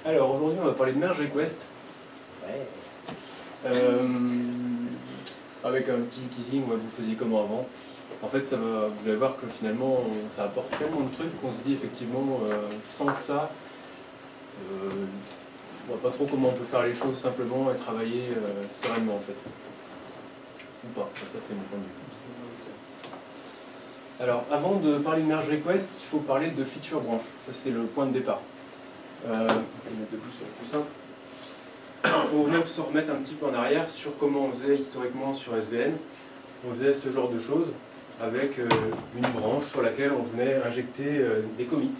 Alors aujourd'hui on va parler de merge request. Ouais. Avec un petit teasing, ouais, vous faisiez comment avant. En fait vous allez voir que finalement ça apporte tellement de trucs qu'on se dit effectivement sans ça, on voit pas trop comment on peut faire les choses simplement et travailler sereinement en fait. Ou pas, ça c'est mon point de vue. Alors avant de parler de merge request, il faut parler de feature branch. Ça c'est le point de départ. Je vais mettre debout, ça va être plus simple. Il faut même se remettre un petit peu en arrière sur comment on faisait historiquement sur SVN. On faisait ce genre de choses avec une branche sur laquelle on venait injecter des commits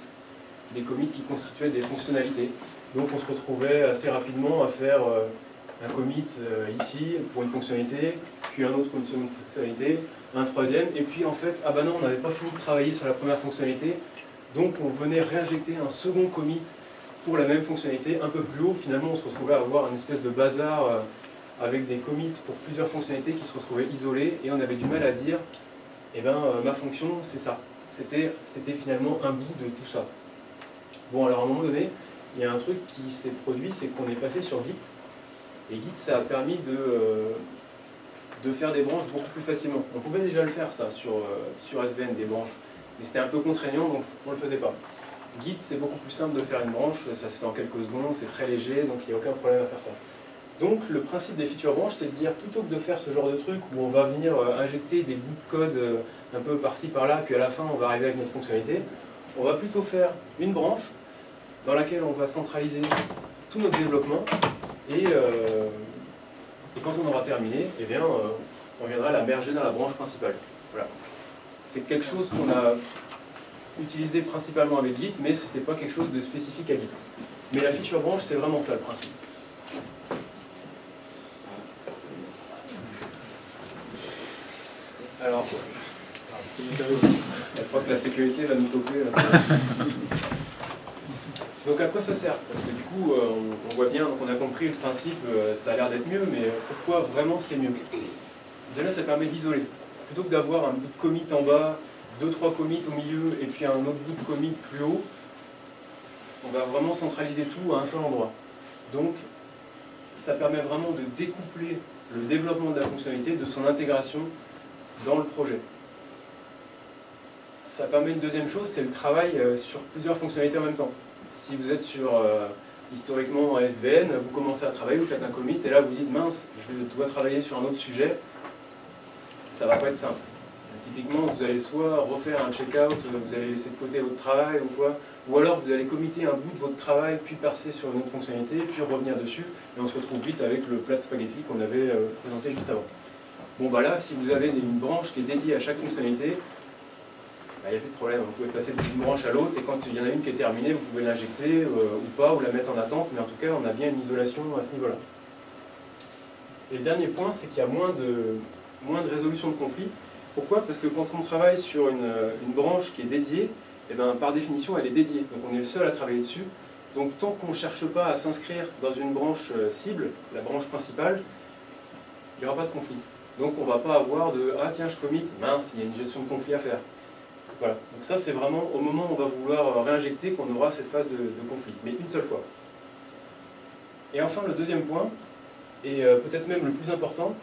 qui constituaient des fonctionnalités. Donc on se retrouvait assez rapidement à faire un commit ici pour une fonctionnalité, puis un autre pour une seconde fonctionnalité, un troisième, et puis en fait, ah bah non, on n'avait pas fini de travailler sur la première fonctionnalité, donc on venait réinjecter un second commit pour la même fonctionnalité, un peu plus haut. Finalement on se retrouvait à avoir une espèce de bazar avec des commits pour plusieurs fonctionnalités qui se retrouvaient isolées, et on avait du mal à dire, eh ben ma fonction c'est ça. C'était finalement un bout de tout ça. Bon, alors à un moment donné, il y a un truc qui s'est produit, c'est qu'on est passé sur Git, et Git ça a permis de faire des branches beaucoup plus facilement. On pouvait déjà le faire ça sur SVN, des branches, mais c'était un peu contraignant, donc on ne le faisait pas. Git, c'est beaucoup plus simple de faire une branche, ça se fait en quelques secondes, c'est très léger, donc il n'y a aucun problème à faire ça. Donc le principe des feature branches, c'est de dire, plutôt que de faire ce genre de truc où on va venir injecter des bouts de code un peu par-ci par-là, puis à la fin on va arriver avec notre fonctionnalité, on va plutôt faire une branche dans laquelle on va centraliser tout notre développement, et quand on aura terminé, eh bien, on viendra la merger dans la branche principale. Voilà. C'est quelque chose qu'on a utilisé principalement avec Git, mais ce n'était pas quelque chose de spécifique à Git. Mais la feature branch, c'est vraiment ça le principe. Alors, je crois que la sécurité va nous toper. Donc à quoi ça sert? Parce que du coup, on voit bien, donc on a compris le principe, ça a l'air d'être mieux, mais pourquoi vraiment c'est mieux? Déjà, ça permet d'isoler. Plutôt que d'avoir un bout de commit en bas, 2-3 commits au milieu, et puis un autre bout de commit plus haut, on va vraiment centraliser tout à un seul endroit. Donc, ça permet vraiment de découpler le développement de la fonctionnalité de son intégration dans le projet. Ça permet une deuxième chose, c'est le travail sur plusieurs fonctionnalités en même temps. Si vous êtes sur, historiquement, SVN, vous commencez à travailler, vous faites un commit, et là vous dites, mince, je dois travailler sur un autre sujet, ça va pas être simple. Typiquement, vous allez soit refaire un check-out, vous allez laisser de côté votre travail ou quoi, ou alors vous allez committer un bout de votre travail, puis passer sur une autre fonctionnalité, puis revenir dessus, et on se retrouve vite avec le plat de spaghetti qu'on avait présenté juste avant. Bon bah là, si vous avez une branche qui est dédiée à chaque fonctionnalité, il n'y a plus de problème, vous pouvez passer d'une branche à l'autre, et quand il y en a une qui est terminée, vous pouvez l'injecter ou pas, ou la mettre en attente, mais en tout cas, on a bien une isolation à ce niveau-là. Et le dernier point, c'est qu'il y a moins de résolution de conflits. Pourquoi? Parce que quand on travaille sur une branche qui est dédiée, eh ben, par définition, elle est dédiée. Donc on est le seul à travailler dessus. Donc tant qu'on ne cherche pas à s'inscrire dans une branche cible, la branche principale, il n'y aura pas de conflit. Donc on ne va pas avoir de « Ah tiens, je commit, mince, il y a une gestion de conflit à faire ». Voilà. Donc ça, c'est vraiment au moment où on va vouloir réinjecter qu'on aura cette phase de conflit, mais une seule fois. Et enfin, le deuxième point, et peut-être même le plus important,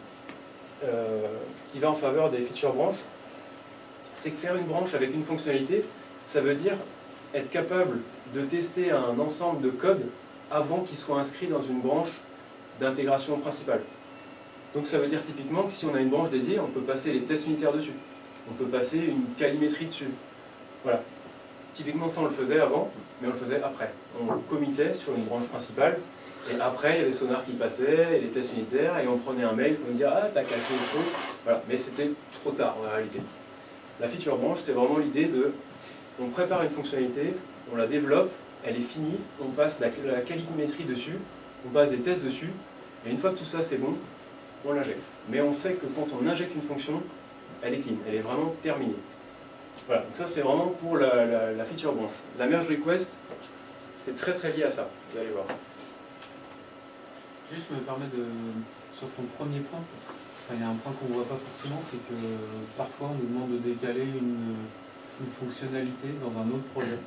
qui va en faveur des feature branches, c'est que faire une branche avec une fonctionnalité, ça veut dire être capable de tester un ensemble de codes avant qu'il soit inscrit dans une branche d'intégration principale. Donc ça veut dire typiquement que si on a une branche dédiée, on peut passer les tests unitaires dessus. On peut passer une calimétrie dessus. Voilà. Typiquement ça on le faisait avant, mais on le faisait après. On committait sur une branche principale, et après il y avait les sonars qui passaient, et les tests unitaires, et on prenait un mail pour nous dire « Ah, t'as cassé le truc ». Voilà. Mais c'était trop tard en réalité. La feature branch, c'est vraiment l'idée de, on prépare une fonctionnalité, on la développe, elle est finie, on passe la calimétrie dessus, on passe des tests dessus, et une fois que tout ça c'est bon, on l'injecte. Mais on sait que quand on injecte une fonction, elle est clean, elle est vraiment terminée. Voilà, donc ça c'est vraiment pour la feature branch. La merge request, c'est très très lié à ça, vous allez voir. Juste me permet de, sur ton premier point, il y a un point qu'on ne voit pas forcément, c'est que parfois on nous demande de décaler une fonctionnalité dans un autre projet.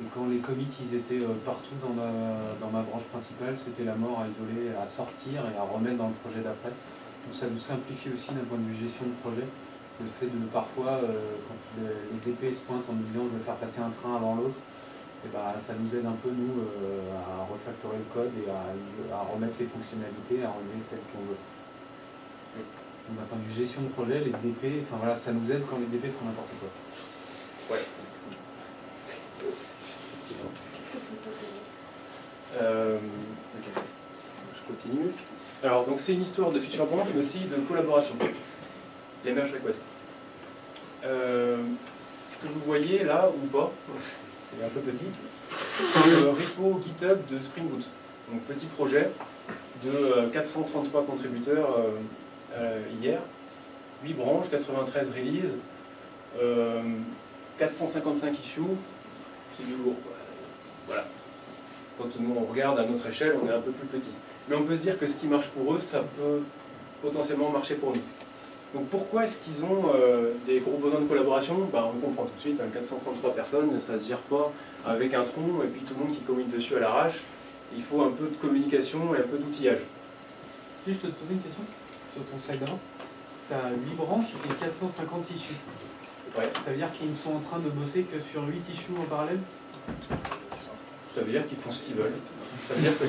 Et quand les commits ils étaient partout dans ma branche principale, c'était la mort à isoler, à sortir et à remettre dans le projet d'après. Donc ça nous simplifie aussi d'un point de vue gestion de projet. Le fait de parfois, quand les DP se pointent en nous disant je vais faire passer un train avant l'autre, et bah, ça nous aide un peu nous à refactorer le code et à remettre les fonctionnalités, à enlever celles qu'on veut. Donc d'un point de vue gestion de projet, les DP, enfin voilà, ça nous aide quand les DP font n'importe quoi. Ouais. Ok. Je continue. Alors, donc c'est une histoire de feature branch, mais aussi de collaboration. Les merge requests. Ce que vous voyez là, ou pas, c'est un peu petit, c'est le repo GitHub de Spring Boot. Donc petit projet de 433 contributeurs hier, 8 branches, 93 releases, 455 issues, c'est du lourd, quoi. Voilà. Quand nous on regarde à notre échelle, on est un peu plus petit. Mais on peut se dire que ce qui marche pour eux, ça peut potentiellement marcher pour nous. Donc pourquoi est-ce qu'ils ont des gros besoins de collaboration? On comprend tout de suite, 433 personnes, ça ne se gère pas avec un tronc et puis tout le monde qui communique dessus à l'arrache. Il faut un peu de communication et un peu d'outillage. Juste te poser une question sur ton slide d'avant. Tu as 8 branches et 450 issues. Ouais. Ça veut dire qu'ils ne sont en train de bosser que sur 8 issues en parallèle? Ça veut dire qu'ils font ce qu'ils veulent. Ça veut dire que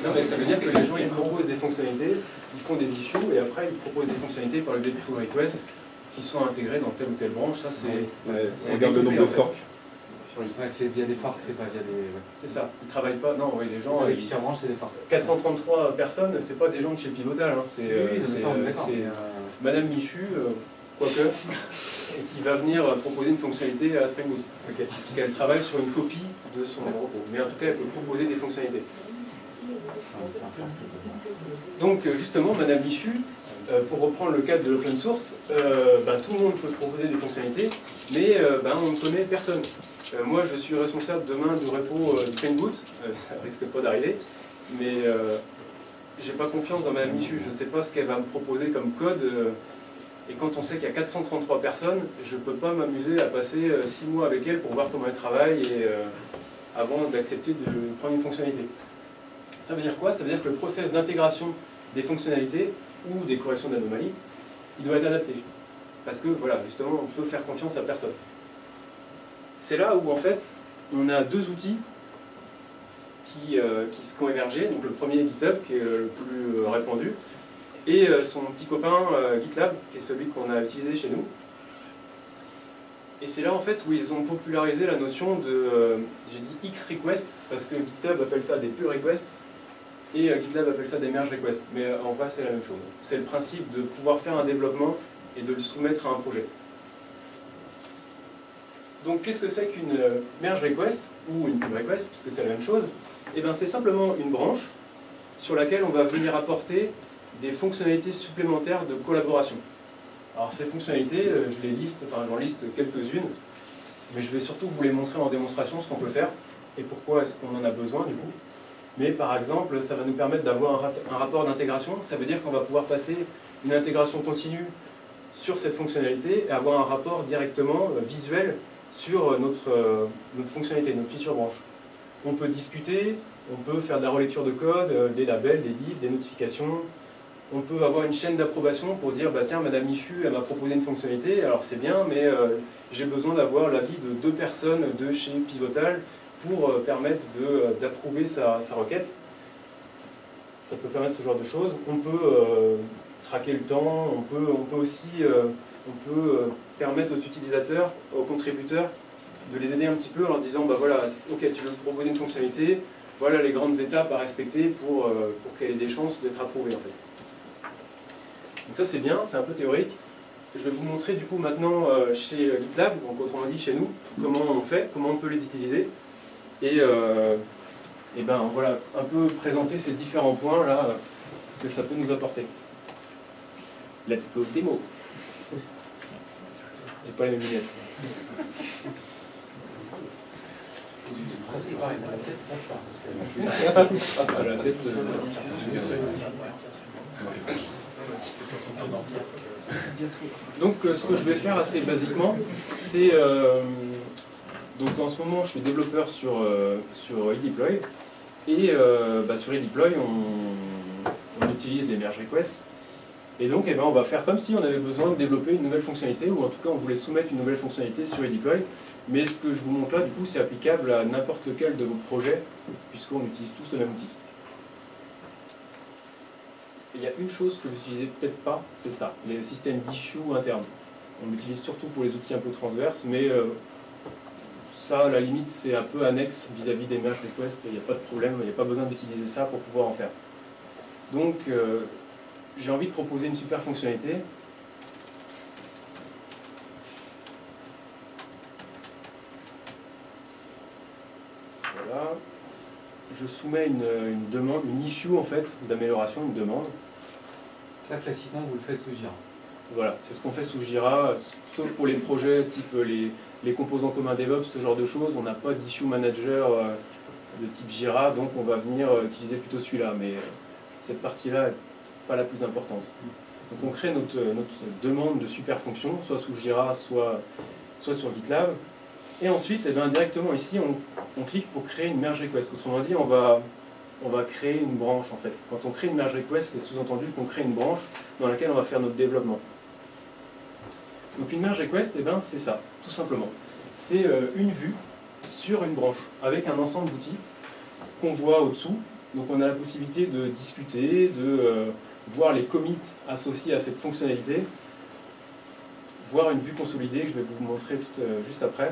non, mais ça veut dire que les gens ils proposent des fonctionnalités, ils font des issues et après ils proposent des fonctionnalités par le biais de pull request qui sont intégrées dans telle ou telle branche. Ça c'est regarde le nombre de forks. Ouais, c'est via des forks, c'est pas via des. C'est ça. Ils travaillent pas. Non, oui, les gens. Les feature branches, c'est des forks. 433 personnes, c'est pas des gens de chez Pivotal. Hein. C'est Madame Michu, quoique, qui va venir proposer une fonctionnalité à Spring Boot. Okay. Qu'elle travaille sur une copie de son repo. Mais en tout cas, elle peut proposer des fonctionnalités. Donc, justement, Madame Michu, pour reprendre le cadre de l'open source, tout le monde peut proposer des fonctionnalités, mais on ne connaît personne. Moi, je suis responsable demain du repo Spring Boot, ça risque pas d'arriver, mais j'ai pas confiance dans Madame Michu, je sais pas ce qu'elle va me proposer comme code, et quand on sait qu'il y a 433 personnes, je peux pas m'amuser à passer 6 mois avec elle pour voir comment elle travaille, et avant d'accepter de prendre une fonctionnalité. Ça veut dire quoi? Ça veut dire que le process d'intégration des fonctionnalités, ou des corrections d'anomalies, il doit être adapté. Parce que, voilà, justement, on peut faire confiance à personne. C'est là où, en fait, on a deux outils qui ont émergé. Donc le premier, GitHub, qui est le plus répandu, et son petit copain GitLab, qui est celui qu'on a utilisé chez nous. Et c'est là, en fait, où ils ont popularisé la notion de, j'ai dit X-request, parce que GitHub appelle ça des pull requests, et GitLab appelle ça des merge requests. Mais en vrai, c'est la même chose. C'est le principe de pouvoir faire un développement et de le soumettre à un projet. Donc, qu'est-ce que c'est qu'une merge request ou une pull request, puisque c'est la même chose? Eh bien, c'est simplement une branche sur laquelle on va venir apporter des fonctionnalités supplémentaires de collaboration. Alors, ces fonctionnalités, j'en liste quelques-unes, mais je vais surtout vous les montrer en démonstration, ce qu'on peut faire et pourquoi est-ce qu'on en a besoin du coup. Mais par exemple, ça va nous permettre d'avoir un rapport d'intégration. Ça veut dire qu'on va pouvoir passer une intégration continue sur cette fonctionnalité et avoir un rapport directement visuel sur notre fonctionnalité, notre feature branch. On peut discuter, on peut faire de la relecture de code, des labels, des diffs, des notifications. On peut avoir une chaîne d'approbation pour dire bah tiens, Madame Michu, elle m'a proposé une fonctionnalité, alors c'est bien, mais j'ai besoin d'avoir l'avis de 2 personnes de chez Pivotal pour permettre d'approuver sa requête. Ça peut permettre ce genre de choses. On peut traquer le temps, on peut aussi permettre aux utilisateurs, aux contributeurs, de les aider un petit peu en leur disant bah voilà, ok, tu veux proposer une fonctionnalité, voilà les grandes étapes à respecter pour qu'elle ait des chances d'être approuvée en fait. Donc ça c'est bien, c'est un peu théorique. Je vais vous montrer du coup maintenant chez GitLab, donc autrement dit chez nous, comment on fait, comment on peut les utiliser. Et ben voilà, un peu présenter ces différents points là, ce que ça peut nous apporter. Let's go démo. J'ai pas les mêmes lunettes. La tête, donc ce que je vais faire assez basiquement, c'est Donc en ce moment, je suis développeur sur eDeploy. Et sur eDeploy, on utilise les merge requests. Et donc, on va faire comme si on avait besoin de développer une nouvelle fonctionnalité, ou en tout cas, on voulait soumettre une nouvelle fonctionnalité sur eDeploy. Mais ce que je vous montre là, du coup, c'est applicable à n'importe lequel de vos projets, puisqu'on utilise tous le même outil. Et il y a une chose que vous n'utilisez peut-être pas, c'est ça, les systèmes d'issue internes. On l'utilise surtout pour les outils un peu transverses, mais ça, à la limite, c'est un peu annexe vis-à-vis des merge requests. Il n'y a pas de problème, il n'y a pas besoin d'utiliser ça pour pouvoir en faire. Donc, j'ai envie de proposer une super fonctionnalité. Voilà. Je soumets une demande, une issue en fait, d'amélioration, une demande. Ça, classiquement, vous le faites sous Jira. Voilà, c'est ce qu'on fait sous Jira, sauf pour les projets type les composants communs DevOps, ce genre de choses. On n'a pas d'issue manager de type Jira, donc on va venir utiliser plutôt celui-là. Mais cette partie-là n'est pas la plus importante. Donc on crée notre demande de super fonction, soit sous Jira, soit sur GitLab. Et ensuite, directement ici, on clique pour créer une merge request. Autrement dit, on va créer une branche en fait. Quand on crée une merge request, c'est sous-entendu qu'on crée une branche dans laquelle on va faire notre développement. Donc une merge request, c'est ça, tout simplement. C'est une vue sur une branche, avec un ensemble d'outils qu'on voit au-dessous. Donc on a la possibilité de discuter, de voir les commits associés à cette fonctionnalité, voir une vue consolidée que je vais vous montrer juste après.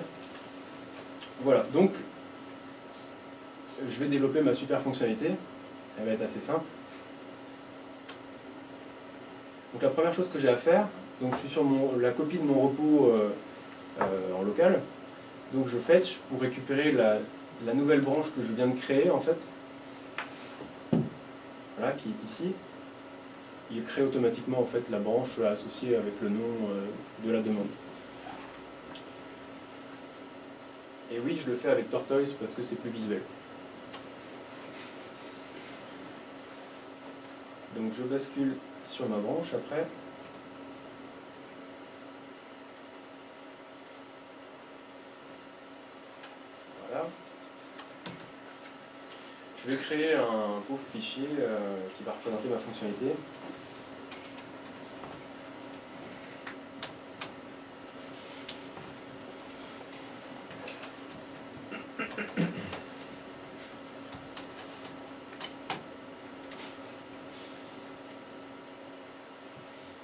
Voilà, donc je vais développer ma super fonctionnalité. Elle va être assez simple. Donc la première chose que j'ai à faire, donc je suis sur la copie de mon repos en local. Donc je fetch pour récupérer la nouvelle branche que je viens de créer en fait. Voilà, qui est ici. Il crée automatiquement en fait la branche associée avec le nom de la demande. Et oui, je le fais avec Tortoise parce que c'est plus visuel. Donc je bascule sur ma branche après. Voilà. Je vais créer un pauvre fichier qui va représenter ma fonctionnalité.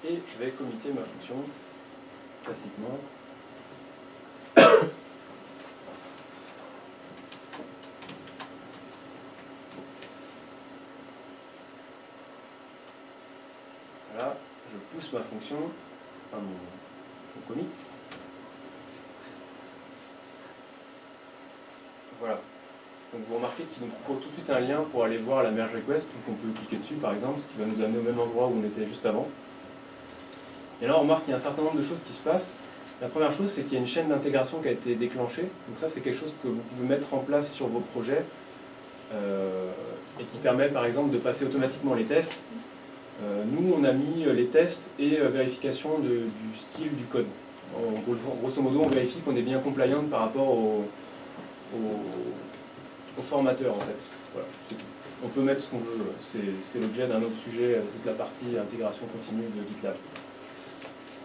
Et je vais committer ma fonction classiquement. Voilà, je pousse ma fonction, enfin mon commit. Voilà. Donc vous remarquez qu'il nous propose tout de suite un lien pour aller voir la merge request, donc on peut cliquer dessus par exemple, ce qui va nous amener au même endroit où on était juste avant. Et là on remarque qu'il y a un certain nombre de choses qui se passent. La première chose, c'est qu'il y a une chaîne d'intégration qui a été déclenchée. Donc ça, c'est quelque chose que vous pouvez mettre en place sur vos projets et qui permet par exemple de passer automatiquement les tests. Nous, on a mis les tests et vérification du style du code. Grosso modo, on vérifie qu'on est bien compliant par rapport au formateur en fait. Voilà, c'est tout. On peut mettre ce qu'on veut, c'est l'objet d'un autre sujet, toute la partie intégration continue de GitLab.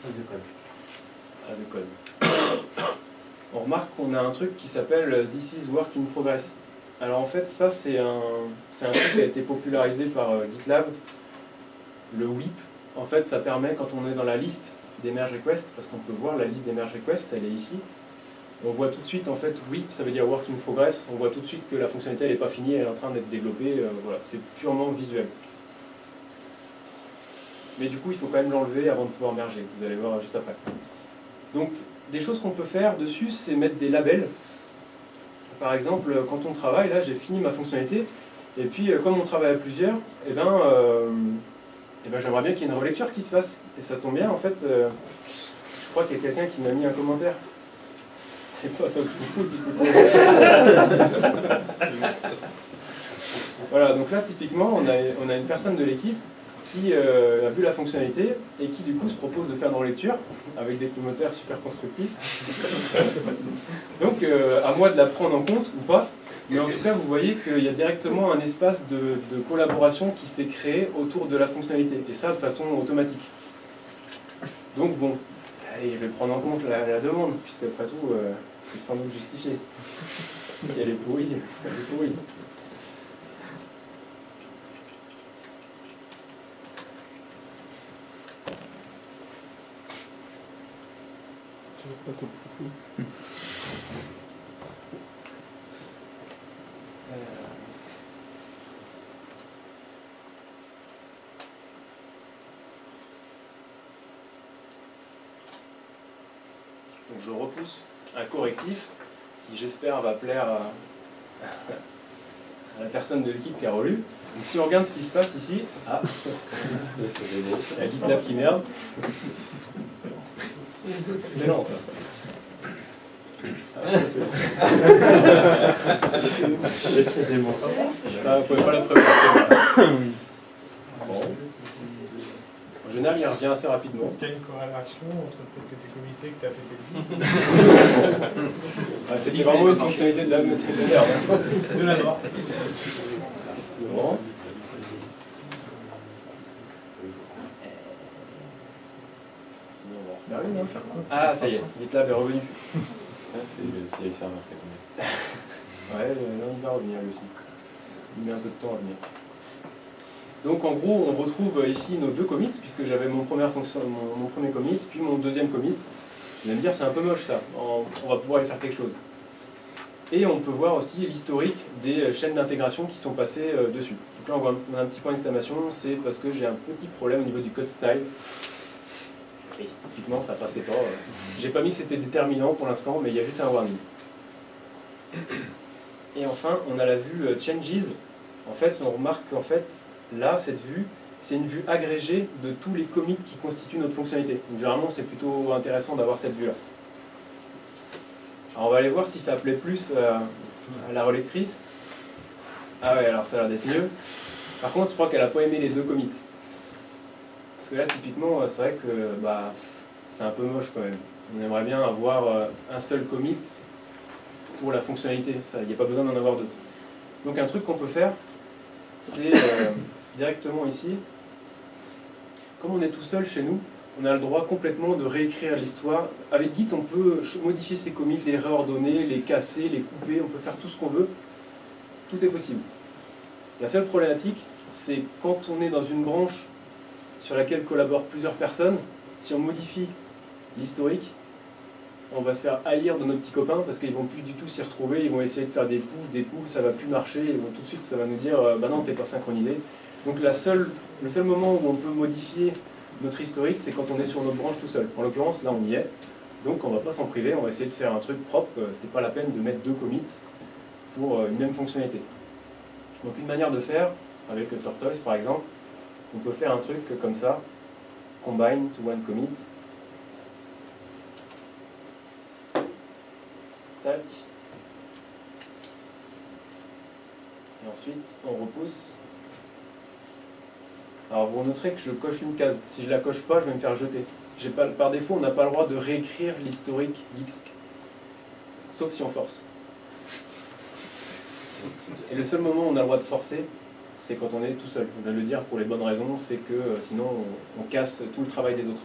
As a code. As a code. On remarque qu'on a un truc qui s'appelle This is work in progress. Alors en fait, ça c'est un truc qui a été popularisé par GitLab, le WIP. En fait, ça permet quand on est dans la liste des merge requests, parce qu'on peut voir la liste des merge requests, elle est ici. On voit tout de suite, en fait, WIP, ça veut dire Work in Progress. On voit tout de suite que la fonctionnalité elle n'est pas finie, elle est en train d'être développée. Voilà, c'est purement visuel. Mais du coup, il faut quand même l'enlever avant de pouvoir merger. Vous allez voir juste après. Donc, des choses qu'on peut faire dessus, c'est mettre des labels. Par exemple, quand on travaille, là, j'ai fini ma fonctionnalité. Et puis, comme on travaille à plusieurs, j'aimerais bien qu'il y ait une relecture qui se fasse. Et ça tombe bien, en fait, je crois qu'il y a quelqu'un qui m'a mis un commentaire. C'est pas Toc Foufou, typiquement. Voilà, donc là, typiquement, on a une personne de l'équipe qui a vu la fonctionnalité et qui du coup se propose de faire une relecture avec des commentaires super constructifs. Donc à moi de la prendre en compte ou pas, mais en tout cas vous voyez qu'il y a directement un espace de collaboration qui s'est créé autour de la fonctionnalité, et ça de façon automatique. Donc bon, allez, je vais prendre en compte la demande, puisqu'après tout c'est sans doute justifié. Si elle est pourrie, elle est pourrie. Toujours pas comme foufou. Donc je repousse un correctif qui j'espère va plaire à la personne de l'équipe qui a relu. Donc si on regarde ce qui se passe ici, la GitLab qui merde. C'est lent ça. Ça, vous pouvez pas la prévoir. Bon. En général, il revient assez rapidement. Est-ce qu'il y a une corrélation entre le fait que tu es comité et que tu as pété le Ah, c'était vraiment une fonctionnalité de la merde. de la mort? Bon. Sinon, on va refaire une, hein. Ah, ça y est, GitLab est revenu. C'est le CI serveur qui est tombé. Ouais, non, il va revenir lui aussi. Il met un peu de temps à venir. Donc en gros, on retrouve ici nos deux commits, puisque j'avais mon premier commit, puis mon deuxième commit. Vous allez me dire, c'est un peu moche ça, on va pouvoir y faire quelque chose. Et on peut voir aussi l'historique des chaînes d'intégration qui sont passées dessus. Donc là, on voit un petit point d'exclamation, c'est parce que j'ai un petit problème au niveau du code style. Et typiquement, ça passait pas. J'ai pas mis que c'était déterminant pour l'instant, mais il y a juste un warning. Et enfin, on a la vue Changes. En fait, on remarque qu'en fait, là, cette vue, c'est une vue agrégée de tous les commits qui constituent notre fonctionnalité. Donc généralement, c'est plutôt intéressant d'avoir cette vue-là. Alors on va aller voir si ça plaît plus à la relectrice. Ah ouais, alors ça a l'air d'être mieux. Par contre, je crois qu'elle n'a pas aimé les deux commits. Parce que là, typiquement, c'est vrai que c'est un peu moche quand même. On aimerait bien avoir un seul commit pour la fonctionnalité. Il n'y a pas besoin d'en avoir deux. Donc un truc qu'on peut faire, c'est directement ici. Comme on est tout seul chez nous, on a le droit complètement de réécrire l'histoire. Avec Git, on peut modifier ses commits, les réordonner, les casser, les couper, on peut faire tout ce qu'on veut. Tout est possible. La seule problématique, c'est quand on est dans une branche sur laquelle collaborent plusieurs personnes, si on modifie l'historique, on va se faire haïr de nos petits copains parce qu'ils vont plus du tout s'y retrouver, ils vont essayer de faire des push, ça va plus marcher, ils vont tout de suite, ça va nous dire bah non, t'es pas synchronisé. Donc le seul moment où on peut modifier notre historique, c'est quand on est sur notre branche tout seul. En l'occurrence, là on y est, donc on va pas s'en priver, on va essayer de faire un truc propre, c'est pas la peine de mettre deux commits pour une même fonctionnalité. Donc une manière de faire, avec Tortoise par exemple, on peut faire un truc comme ça, combine to one commit. Tac. Et ensuite, on repousse. Alors vous noterez que je coche une case. Si je la coche pas, je vais me faire jeter. Par défaut, on n'a pas le droit de réécrire l'historique Git. Sauf si on force. Et le seul moment où on a le droit de forcer, c'est quand on est tout seul. On vient de le dire pour les bonnes raisons, c'est que sinon on casse tout le travail des autres.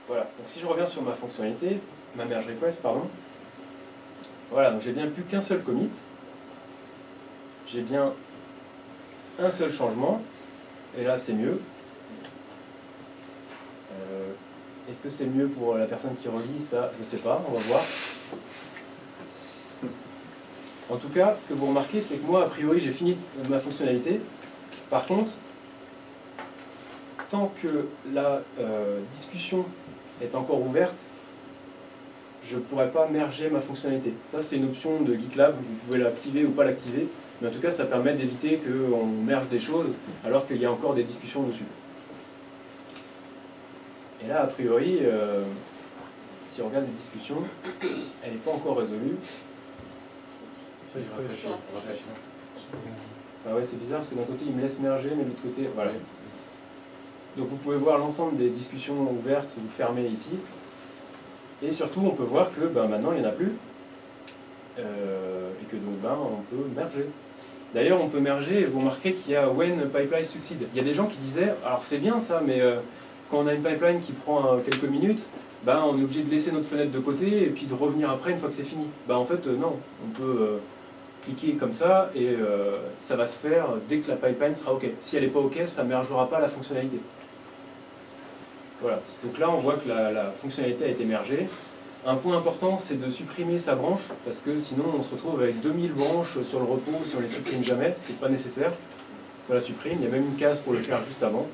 Voilà, donc si je reviens sur ma fonctionnalité, ma merge request, pardon. Voilà, donc j'ai bien plus qu'un seul commit. J'ai bien un seul changement. Et là, c'est mieux. Est-ce que c'est mieux pour la personne qui relit ça? Je ne sais pas, on va voir. En tout cas, ce que vous remarquez, c'est que moi, a priori, j'ai fini ma fonctionnalité. Par contre, tant que la discussion est encore ouverte, je ne pourrais pas merger ma fonctionnalité. Ça, c'est une option de GitLab, vous pouvez l'activer ou pas l'activer, mais en tout cas, ça permet d'éviter qu'on merge des choses alors qu'il y a encore des discussions dessus. Et là, a priori, si on regarde les discussions, elle n'est pas encore résolue. Ça, il faut Ah ouais, c'est bizarre parce que d'un côté il me laisse merger, mais de l'autre côté, voilà. Ouais. Donc vous pouvez voir l'ensemble des discussions ouvertes ou fermées ici. Et surtout, on peut voir que maintenant il n'y en a plus. Et que donc on peut merger. D'ailleurs, on peut merger et vous remarquerez qu'il y a when pipeline succeed. Il y a des gens qui disaient, alors c'est bien ça, mais quand on a une pipeline qui prend quelques minutes, on est obligé de laisser notre fenêtre de côté et puis de revenir après une fois que c'est fini. En fait, non. On peut cliquer comme ça et ça va se faire dès que la pipeline sera OK. Si elle n'est pas OK, ça ne mergera pas la fonctionnalité. Voilà. Donc là, on voit que la fonctionnalité a été mergée. Un point important, c'est de supprimer sa branche, parce que sinon on se retrouve avec 2000 branches sur le repos si on les supprime jamais, c'est pas nécessaire. On la supprime, il y a même une case pour le faire juste avant.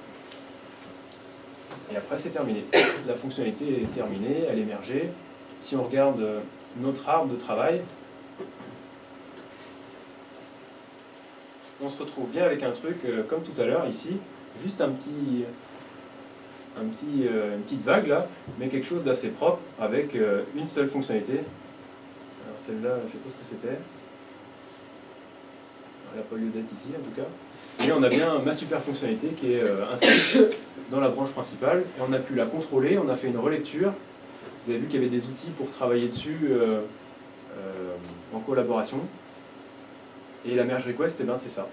Et après c'est terminé. La fonctionnalité est terminée, elle est mergée. Si on regarde notre arbre de travail, on se retrouve bien avec un truc comme tout à l'heure ici, juste une petite vague là, mais quelque chose d'assez propre avec une seule fonctionnalité. Alors celle-là, je ne sais pas ce que c'était. Elle n'a pas lieu d'être ici en tout cas. Mais on a bien ma super fonctionnalité qui est inscrite dans la branche principale et on a pu la contrôler, on a fait une relecture. Vous avez vu qu'il y avait des outils pour travailler dessus en collaboration. Et la merge request, c'est ça.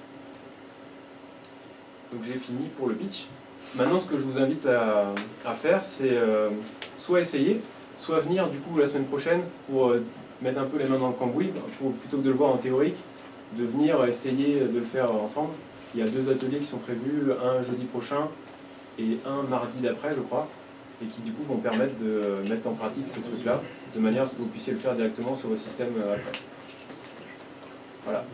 Donc j'ai fini pour le pitch. Maintenant, ce que je vous invite à faire, c'est soit essayer, soit venir du coup la semaine prochaine pour mettre un peu les mains dans le cambouis, plutôt que de le voir en théorique, de venir essayer de le faire ensemble. Il y a 2 ateliers qui sont prévus, un jeudi prochain et un mardi d'après, je crois, et qui du coup vont permettre de mettre en pratique ces trucs-là, de manière à ce que vous puissiez le faire directement sur vos systèmes après. Voilà.